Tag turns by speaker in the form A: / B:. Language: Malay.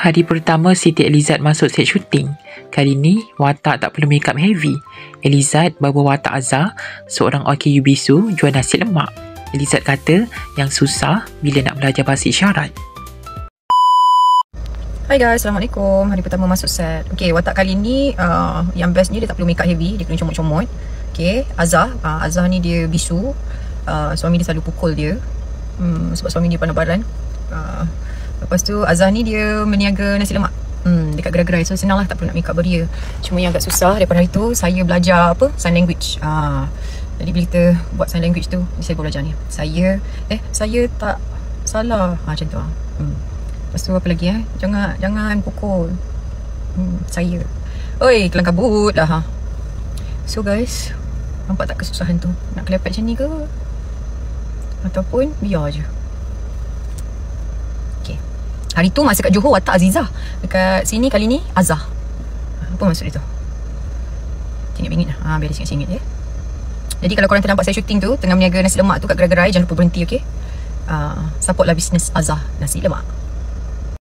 A: hari pertama Siti Elizad masuk set syuting. Kali ni, watak tak perlu makeup heavy. Elizad bawa watak Azhar, seorang OKU bisu jual nasi lemak. Elizad kata yang susah bila nak belajar bahasa isyarat.
B: Hai guys, Assalamualaikum. Hari pertama masuk set. Okay, watak kali ni yang bestnya dia tak perlu makeup heavy. Dia kena comot-comot. Okay, Azhar ni dia bisu. Suami dia selalu pukul dia sebab suami dia pandai baran. Lepas tu Azhar ni dia meniaga nasi lemak dekat gerai-gerai. So senang lah, tak perlu nak makeup beria. Cuma yang agak susah daripada hari tu, saya belajar sign language. Jadi bila kita buat sign language tu, saya belajar ni. Saya tak salah macam tu. Lepas tu apa lagi Jangan pukul saya. Oi, kelang kabut lah So guys, nampak tak kesusahan tu? Nak kelepek macam ni ke? Ataupun biar je. Okay, hari tu masa kat Johor watak Azizah. Dekat sini kali ni Azhar. Apa maksud dia tu? Bingit-bingit lah. Biar dia singit-singit je. Jadi kalau korang ternampak saya syuting tu, tengah meniaga nasi lemak tu kat gerai-gerai, jangan lupa berhenti, okay? Supportlah bisnes Azhar nasi lemak.